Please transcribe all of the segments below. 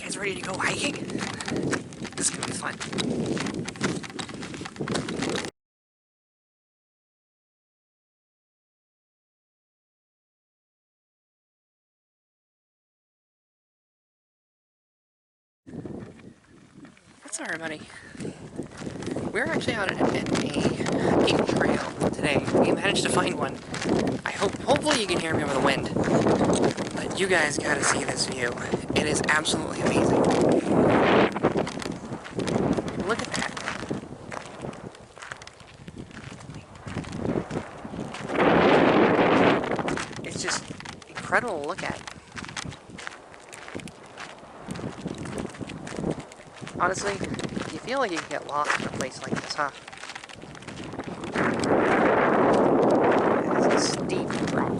guys ready to go hiking? This is gonna be fun. What's up, everybody? We're actually out at a trail today. We managed to find one. Hopefully you can hear me over the wind. But you guys gotta see this view. It is absolutely amazing. Look at that. It's just incredible to look at. Honestly, you feel like you can get lost in a place like this, huh? It's a steep drop.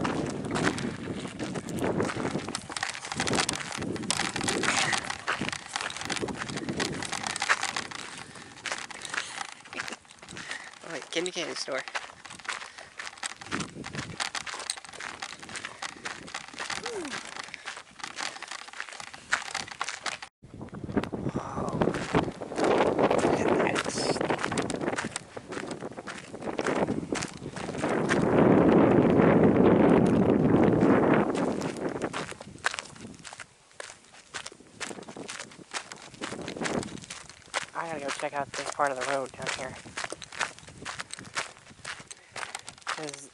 Oh wait, candy store. I gotta go check out this part of the road down here. Because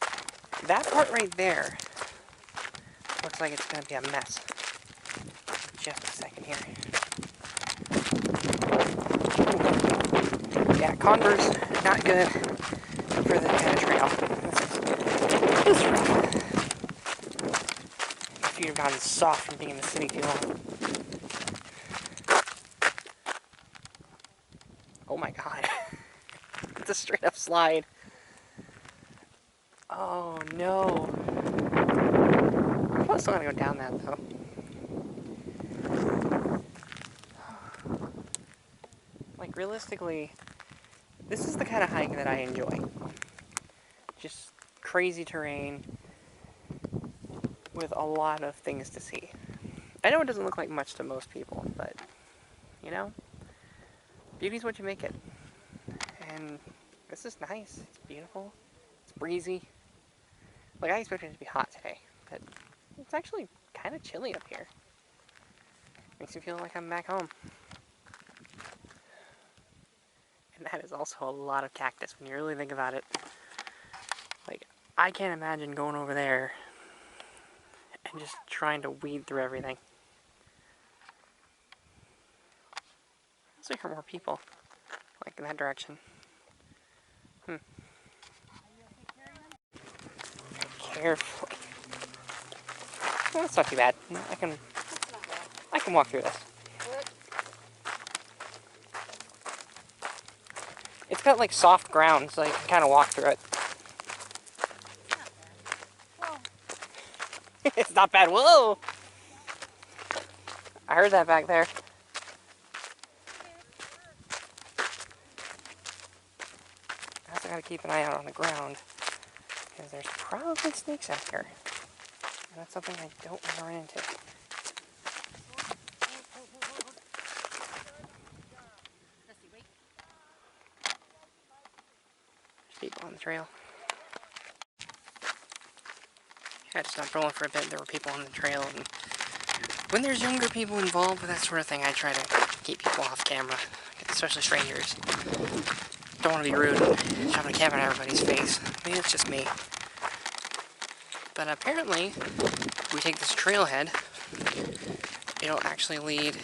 that part right there looks like it's gonna be a mess. Just a second here. Yeah, Converse, not good for this kind of trail. This is rough. My feet have gotten soft from being in the city too long. Oh my god. It's a straight up slide. Oh no. I'm still gonna go down that though. Like realistically, this is the kind of hike that I enjoy. Just crazy terrain with a lot of things to see. I know it doesn't look like much to most people, but you know, beauty's what you make it. And this is nice. It's beautiful. It's breezy. Like, I expected it to be hot today, but it's actually kind of chilly up here. Makes me feel like I'm back home. And that is also a lot of cactus when you really think about it. Like, I can't imagine going over there and just trying to weed through everything. Looks like there are more people, like in that direction. Carefully. Well, that's not too bad. I can walk through this. It's got like soft ground, so you can kind of walk through it. It's not bad. Whoa! I heard that back there. I also gotta keep an eye out on the ground, because there's probably snakes out here. And that's something I don't want to run into. There's people on the trail. I just stopped rolling for a bit. There were people on the trail, and when there's younger people involved with that sort of thing, I try to keep people off camera, especially strangers. Don't want to be rude and shove a camera in everybody's face. Maybe it's just me. But apparently, if we take this trailhead, it'll actually lead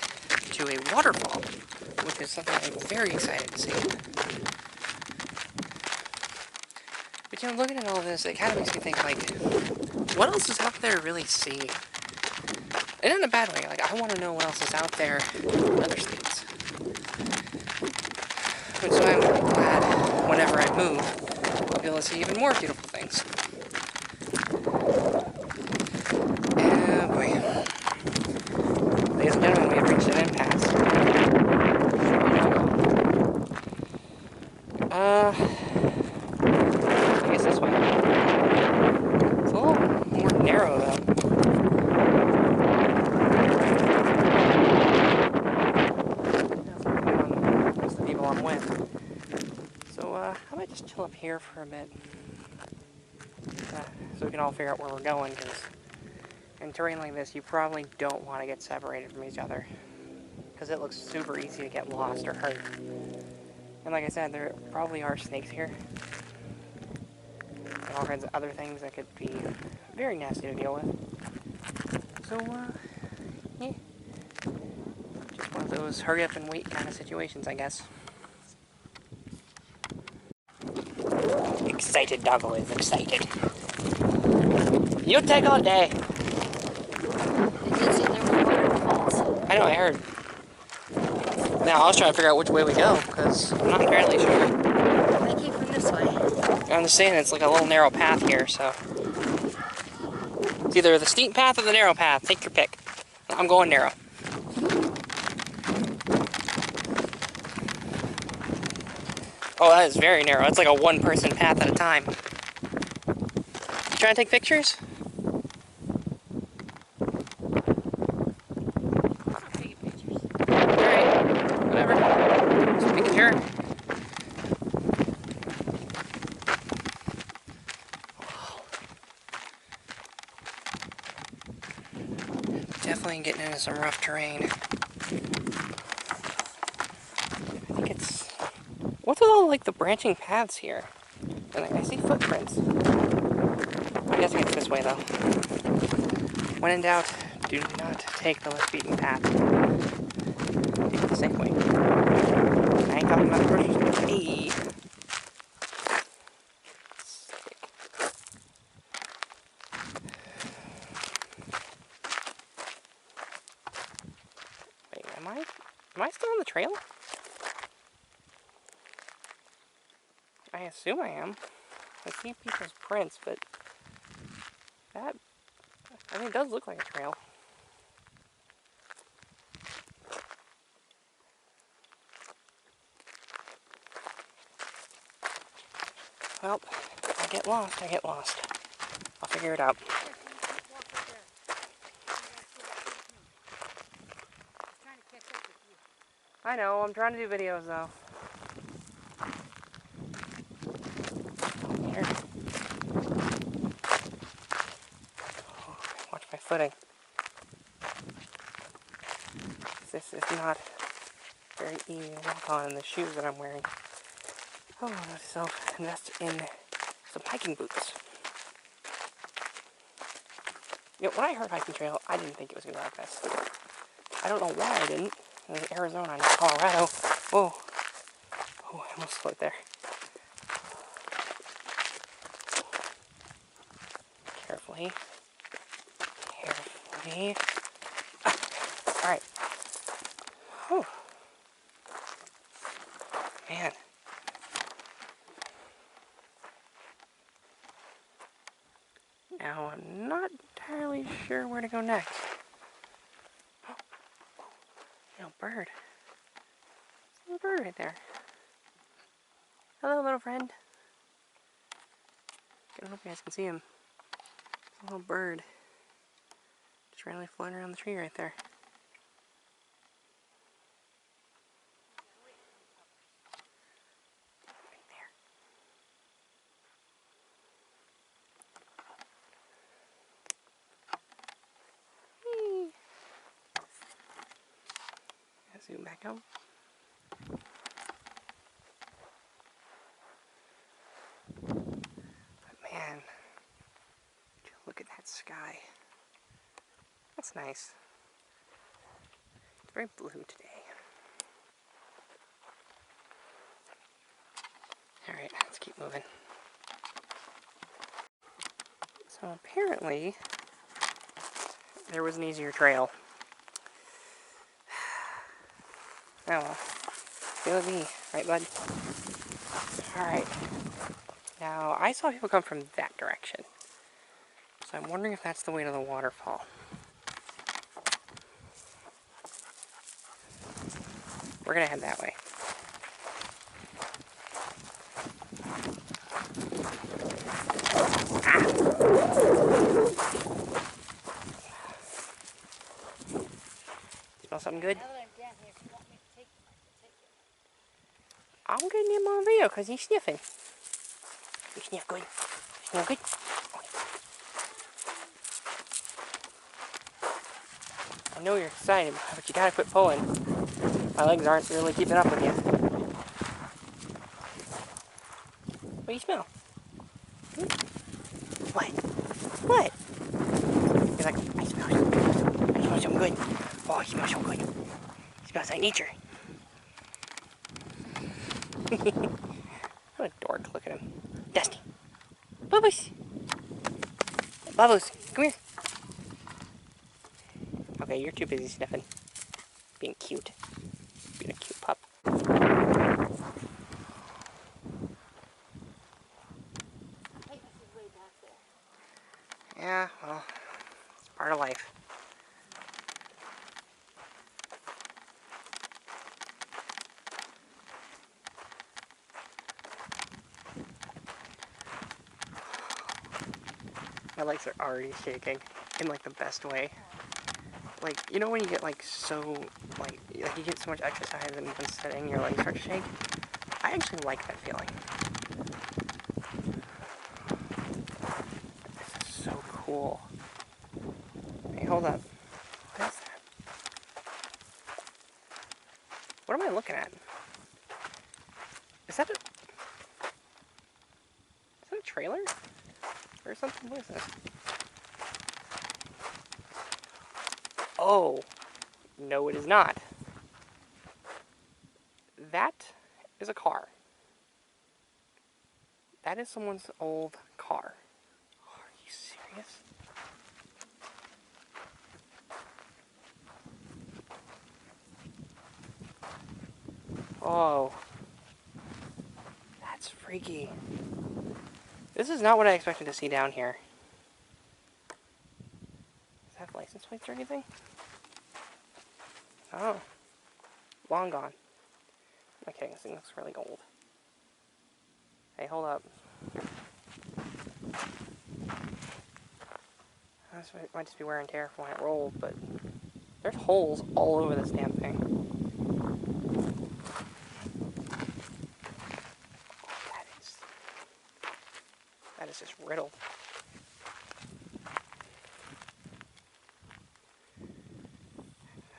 to a waterfall, which is something I'm very excited to see. But you know, looking at all this, it kind of makes me think, like, what else is out there to really see? And in a bad way, like, I want to know what else is out there in other states. Which is why I'm glad whenever I move, I'll be able to see even more beautiful things. Oh boy. Ladies and gentlemen, we have reached an impasse. I guess this way. It's a little more narrow though. just chill up here for a bit. So we can all figure out where we're going, because in terrain like this, you probably don't want to get separated from each other, because it looks super easy to get lost or hurt. And like I said, there probably are snakes here, and all kinds of other things that could be very nasty to deal with. So, yeah. Just one of those hurry up and wait kind of situations, I guess. Excited doggo is excited. You take all day. It did say there were waterfalls. I know, I heard. Now I was trying to figure out which way we go, because I'm not entirely sure. I came from this way. I understand it's like a little narrow path here, so. It's either the steep path or the narrow path. Take your pick. I'm going narrow. Oh, that is very narrow. It's like a one-person path at a time. You trying to take pictures? I'm taking pictures. Alright, whatever. Just making sure. Definitely getting into some rough terrain. I think it's... What's with all like the branching paths here? And I see footprints. I'm guessing it's this way though. When in doubt, do not take the less beaten path. Take the safe way. I ain't talking about the grocery store. Hey. Wait, am I still on the trail? I assume I am. I see people's prints, but that, I mean, it does look like a trail. Well, if I get lost, I get lost. I'll figure it out. I know, I'm trying to do videos though. Here. Oh, watch my footing. This is not very easy to walk on in the shoes that I'm wearing. Oh, I want to invest in some hiking boots. You know, when I heard hiking trail, I didn't think it was going to be like this. I don't know why I didn't. It was Arizona, not Colorado. Whoa. Oh, I almost slowed there. Carefully. Carefully. Ah. Alright. Whew. Man. Now, I'm not entirely sure where to go next. Oh, little bird. Little bird right there. Hello, little friend. I hope you guys can see him. It's a little bird. Just randomly floating around the tree right there. Right there. Whee! Zoom back out. But man, look at that sky. That's nice. It's very blue today. Alright, let's keep moving. So apparently, there was an easier trail. Oh well. Feel it be, right bud? Alright. Now, I saw people come from that direction. So I'm wondering if that's the way to the waterfall. We're gonna head that way. Smell something good? I'm getting him on video because he's sniffing. You sniff good? Smell good? I know you're excited, but you gotta quit pulling. My legs aren't really keeping up with you. What do you smell? What? What? You're like, I smell so good. Oh, you smell so good. It smells like nature. What a dork, look at him. Dusty. Bubbles. Bubbles, come here. Okay, you're too busy sniffing. Being cute. Being a cute pup. I think this is way back there. Yeah, well, it's part of life. My legs are already shaking in like the best way. Like, you know when you get like so, like you get so much exercise in one sitting, your legs start to shake? I actually like that feeling. This is so cool. Hey, hold up. What is that? What am I looking at? Is that a trailer? Or something? What is this? Oh, no it is not. That is a car. That is someone's old car. Are you serious? Oh, that's freaky. This is not what I expected to see down here. Does that have license plates or anything? Oh, long gone. I'm kidding, this thing looks really old. Hey, hold up. This might just be wear and tear from when it rolled, but there's holes all over this damn thing. That is just riddled.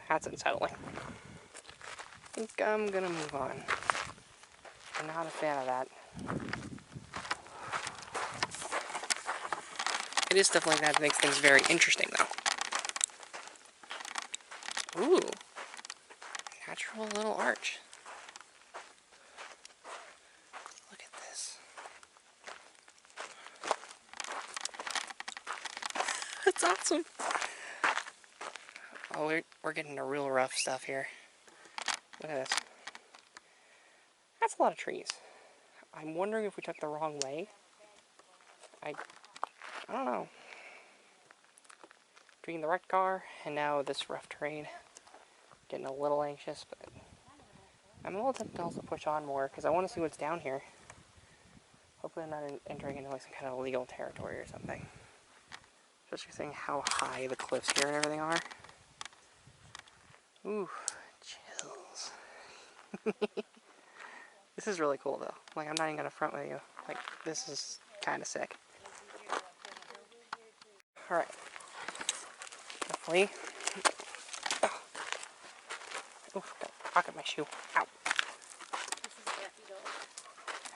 That's unsettling. I think I'm gonna move on. I'm not a fan of that. It is stuff like that that makes things very interesting, though. Ooh. Natural little arch. Look at this. That's awesome. Oh, we're getting to real rough stuff here. Look at this. That's a lot of trees. I'm wondering if we took the wrong way. I don't know. Between the wrecked car and now this rough terrain, getting a little anxious, but I'm a little tempted to also push on more because I want to see what's down here. Hopefully I'm not entering into like some kind of illegal territory or something. Especially seeing how high the cliffs here and everything are. Ooh, chills. This is really cool though. Like, I'm not even gonna front with you. Like, this is kind of sick. Alright. Hopefully. Oh. Oof, got a pocket in my shoe. Ow.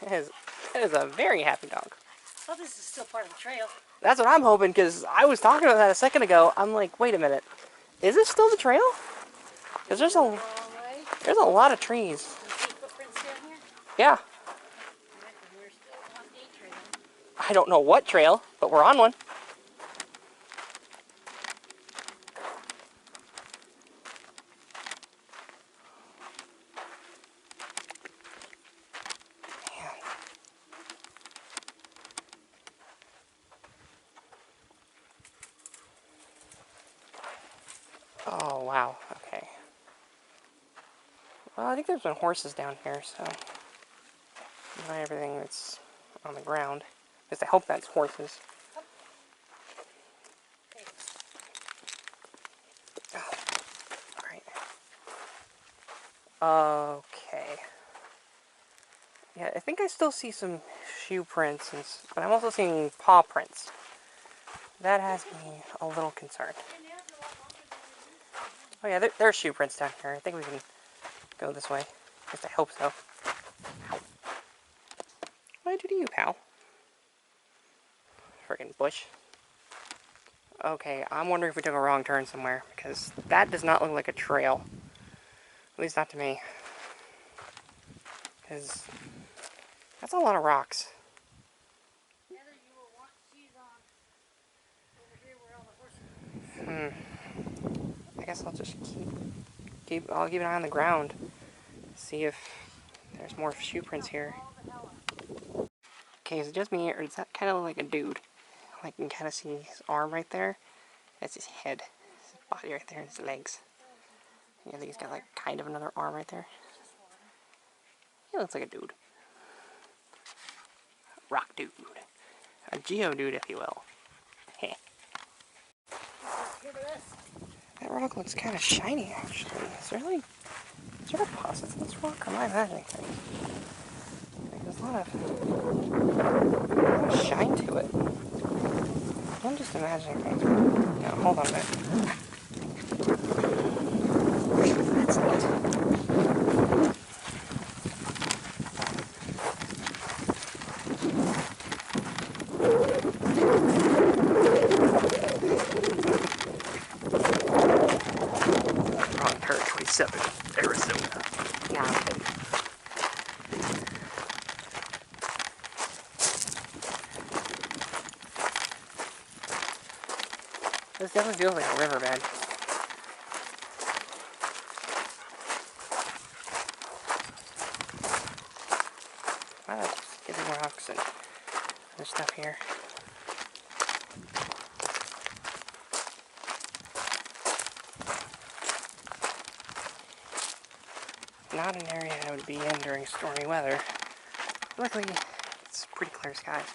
It is a very happy dog. Oh, this is still part of the trail. That's what I'm hoping, because I was talking about that a second ago. I'm like, wait a minute. Is this still the trail? Because there's a lot of trees. Can you see footprints down here? Yeah. Alright, and we're still on the trail. I don't know what trail, but we're on one. Man. Oh, wow. Okay. Well, I think there's been horses down here, so not everything that's on the ground. At least I hope that's horses. Alright. Okay. Yeah, I think I still see some shoe prints, but I'm also seeing paw prints. That has me a little concerned. Oh yeah, there are shoe prints down here. I think we can go this way. At least I hope so. Ow. What did I do to you, pal? Friggin' bush. Okay, I'm wondering if we took a wrong turn somewhere, because that does not look like a trail. At least not to me. Because that's a lot of rocks. I guess I'll just I'll keep an eye on the ground. See if there's more shoe prints here. Okay, is it just me, or does that kind of look like a dude? Like, you can kind of see his arm right there. That's his head. His body right there, and his legs. Yeah, I think he's got, like, kind of another arm right there. He looks like a dude. Rock dude. A geodude, if you will. Heh. That rock looks kind of shiny, actually. Is there deposits in this rock, or am I imagining things? Like, there's a lot of shine to it. I'm just imagining things. No, hold on a minute. That's neat. Wrong turn, 27, Arizona. Nah, I'm kidding. This definitely feels like a riverbed. Wow, that's getting rocks and other stuff here. Not an area I would be in during stormy weather. Luckily, it's pretty clear skies.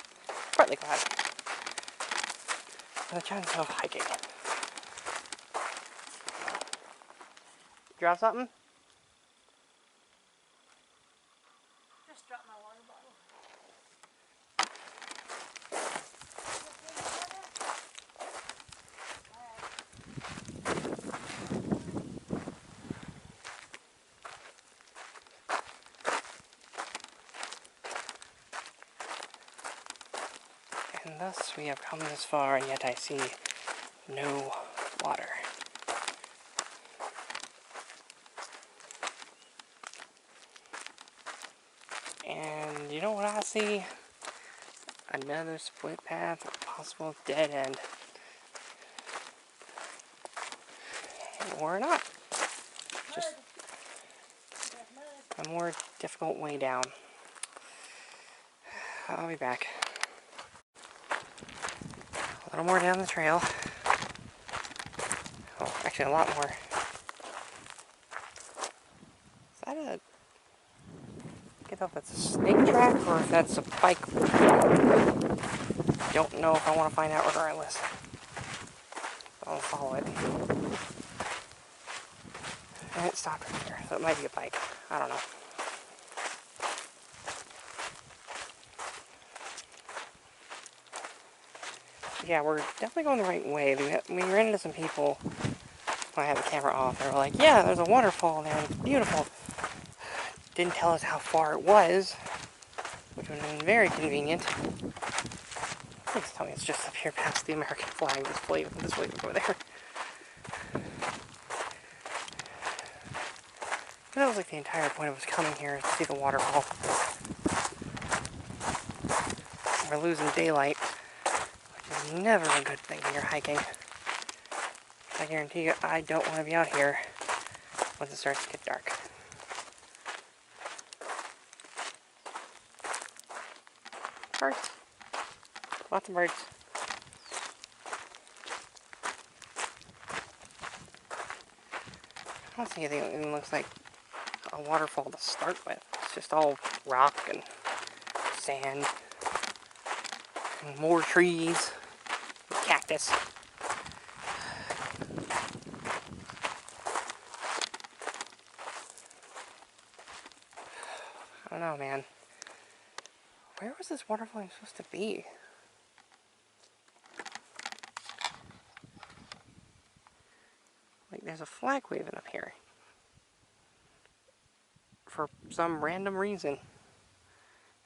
Partly cloudy. For the chance of hiking. Drop something? Just dropped my water bottle. And thus we have come this far, and yet I see no water. And you know what I see? Another split path, a possible dead end. Or not. Just a more difficult way down. I'll be back. A little more down the trail. Oh, actually a lot more. Is that a... I can't tell if that's a snake track or if that's a bike. Don't know if I want to find out regardless. I'll follow it. And it stopped right there, so it might be a bike. I don't know. Yeah, we're definitely going the right way. We ran into some people when I had the camera off. They were like, yeah, there's a waterfall there. It's beautiful. Didn't tell us how far it was, which would have been very convenient. Please tell me it's just up here past the American flag displayed over there. But that was like the entire point of us coming here, is to see the waterfall. We're losing daylight, which is never a good thing when you're hiking. I guarantee you, I don't want to be out here once it starts to get dark. Birds. Lots of birds. I don't see anything that even looks like a waterfall to start with. It's just all rock and sand and more trees, and cactus. I don't know, man. Where was this waterfall supposed to be? Like, there's a flag waving up here. For some random reason.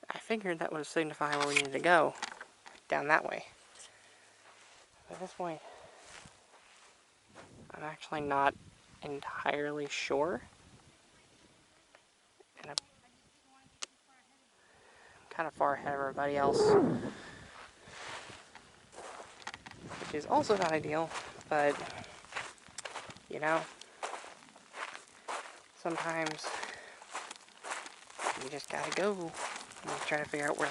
I figured that would signify where we needed to go. Down that way. But at this point, I'm actually not entirely sure. And I'm kind of far ahead of everybody else. Which is also not ideal, but, you know, sometimes you just gotta go and try to figure out what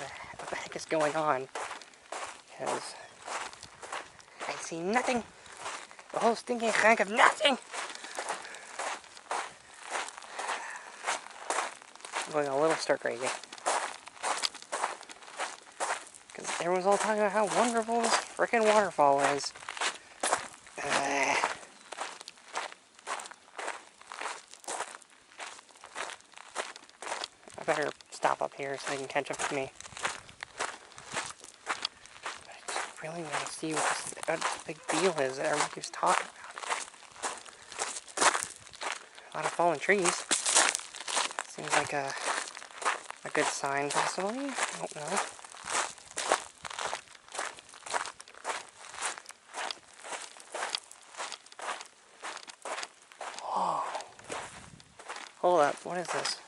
the heck is going on. Because I see nothing. The whole stinking hunk of nothing. I'm going a little stir crazy. Because everyone's all talking about how wonderful this frickin' waterfall is. I better stop up here so they can catch up to me. I just really want to see what this big deal is that everyone keeps talking about. A lot of fallen trees. Seems like a good sign, possibly. I don't know. Oh. Hold up. What is this?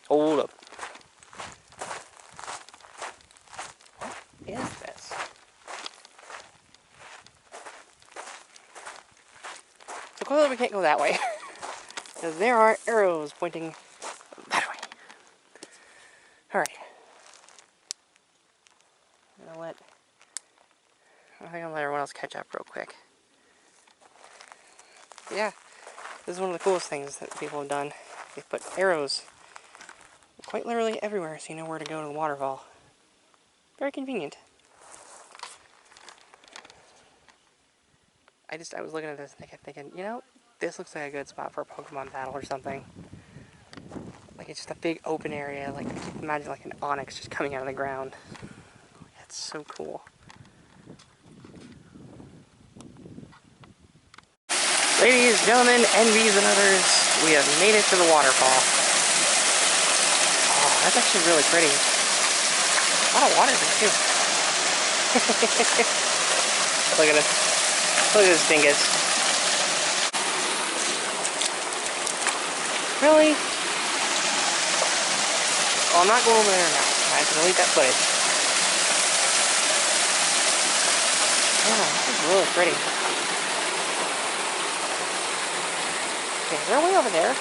Hold up. What is this? So clearly we can't go that way. Because there are arrows pointing that way. Alright. You know what? I think I'll let everyone else catch up real quick. Yeah. This is one of the coolest things that people have done. They've put arrows quite literally everywhere so you know where to go to the waterfall. Very convenient. I was looking at this and I kept thinking, you know, this looks like a good spot for a Pokemon battle or something. Like it's just a big open area, like I can imagine like an onyx just coming out of the ground. That's so cool. Ladies, gentlemen, envies, and others, we have made it to the waterfall. Oh, that's actually really pretty. A lot of water there, too. Look at it. Look at this dingus. Really? Well, I'm not going over there now. I have to delete that footage. Yeah, this is really pretty. Okay, is there a way over there?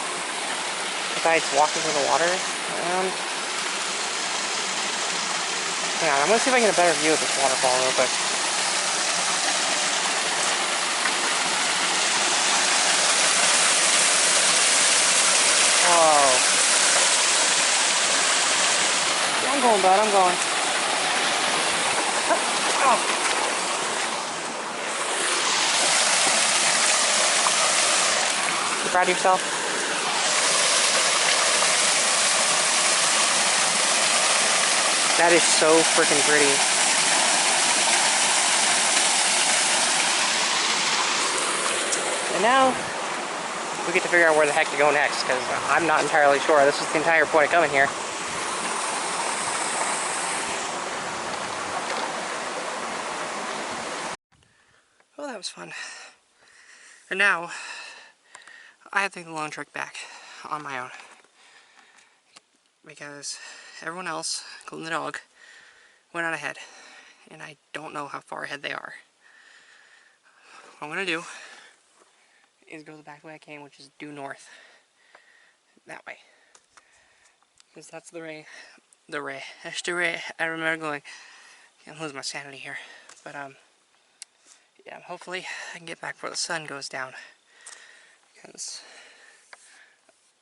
Besides walking through the water? Hang on, I'm gonna see if I can get a better view of this waterfall real quick. Whoa. Yeah, I'm going, bud, I'm going. Oh. You proud of yourself? That is so freaking pretty. And now, we get to figure out where the heck to go next, because I'm not entirely sure. This is the entire point of coming here. Well, that was fun. And now, I have to take the long trek back on my own. Because everyone else, including the dog, went on ahead. And I don't know how far ahead they are. What I'm going to do is go the back way I came, which is due north. That way. Because that's that's the way I remember going. Can't lose my sanity here. But, yeah, hopefully I can get back before the sun goes down. Because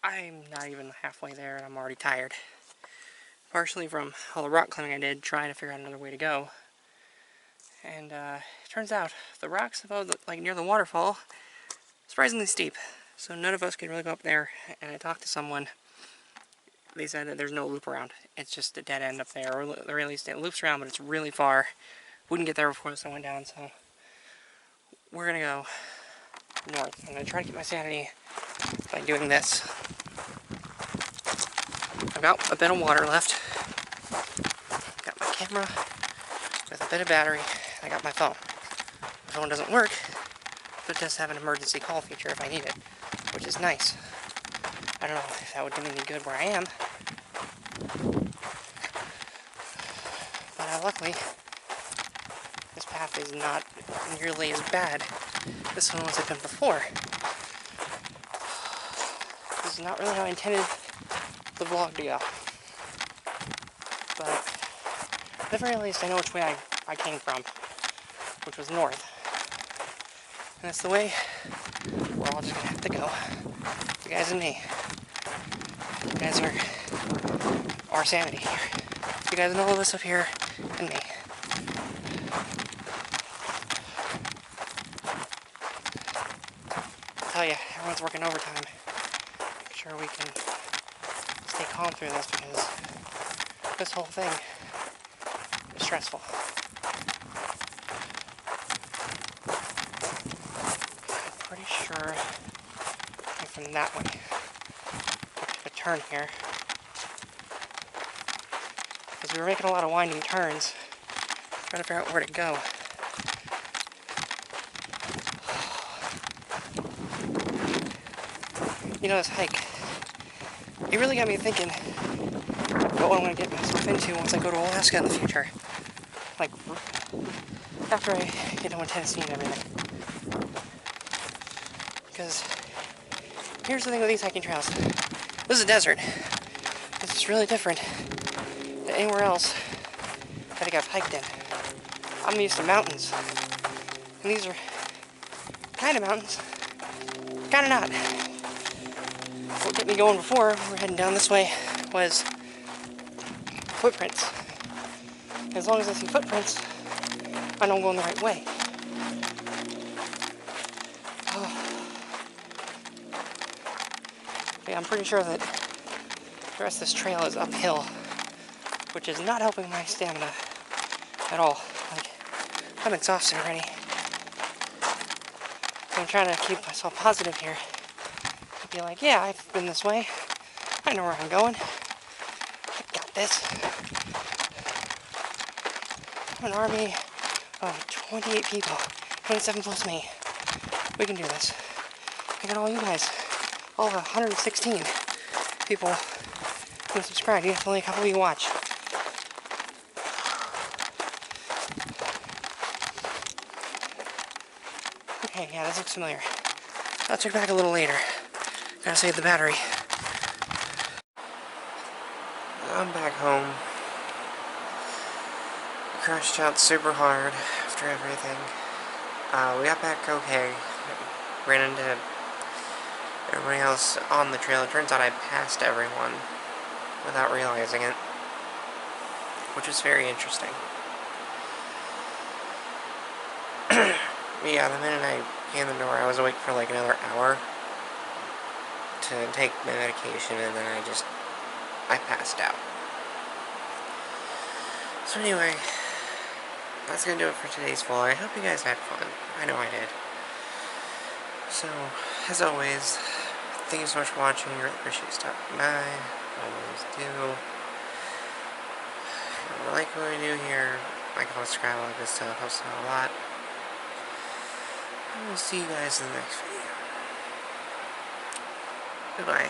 I'm not even halfway there and I'm already tired. Partially from all the rock climbing I did, trying to figure out another way to go. And it turns out the rocks above, like near the waterfall, surprisingly steep. So none of us could really go up there. And I talked to someone they said that there's no loop around. It's just a dead end up there, or at least it loops around, but it's really far. Wouldn't get there before the sun went down, so we're gonna go north. I'm gonna try to keep my sanity by doing this. I've got a bit of water left. Got my camera with a bit of battery. I got my phone. My phone doesn't work, but it does have an emergency call feature if I need it, which is nice. I don't know if that would do me any good where I am, but luckily this path is not nearly as bad as some ones I've been before. This is not really how I intended the vlog to go, but at the very least I know which way I came from, which was north. And that's the way we're all just gonna have to go. You guys and me. You guys are our sanity here. You guys and all of us up here and me. I'll tell you, everyone's working overtime. Make sure we can stay calm through this because this whole thing is stressful. I'm pretty sure I'm from that way. Take a turn here. Because we were making a lot of winding turns. Trying to figure out where to go. You know, this hike, it really got me thinking about what I'm going to get myself into once I go to Alaska in the future. Like, after I get done with Tennessee and everything. Because here's the thing with these hiking trails. This is a desert. This is really different than anywhere else I think I've hiked in. I'm used to mountains. And these are kind of mountains. Kind of not. What kept me going before we were heading down this way was footprints. As long as I see footprints, I know I'm going the right way. Yeah, I'm pretty sure that the rest of this trail is uphill, which is not helping my stamina at all. Like, I'm exhausted already. So I'm trying to keep myself positive here. Be like, yeah, I've been this way. I know where I'm going. I got this. I'm an army of 28 people. 27 plus me. We can do this. I got all you guys. All 116 people who subscribe. You only a couple of you watch. Okay, yeah, this looks familiar. I'll check back a little later. Gotta save the battery. I'm back home. I crashed out super hard after everything. We got back okay. Ran into everybody else on the trail. It turns out I passed everyone without realizing it, which was very interesting. Yeah, the minute I came in the door, I was awake for like another hour to take my medication, and then I passed out. So anyway, that's gonna do it for today's vlog. I hope you guys had fun. I know I did. So, as always, thank you so much for watching. I really appreciate you stopping by. I always do. If you like what we do here, like, comment, subscribe, all that good stuff. Helps out a lot. And we'll see you guys in the next video. Goodbye.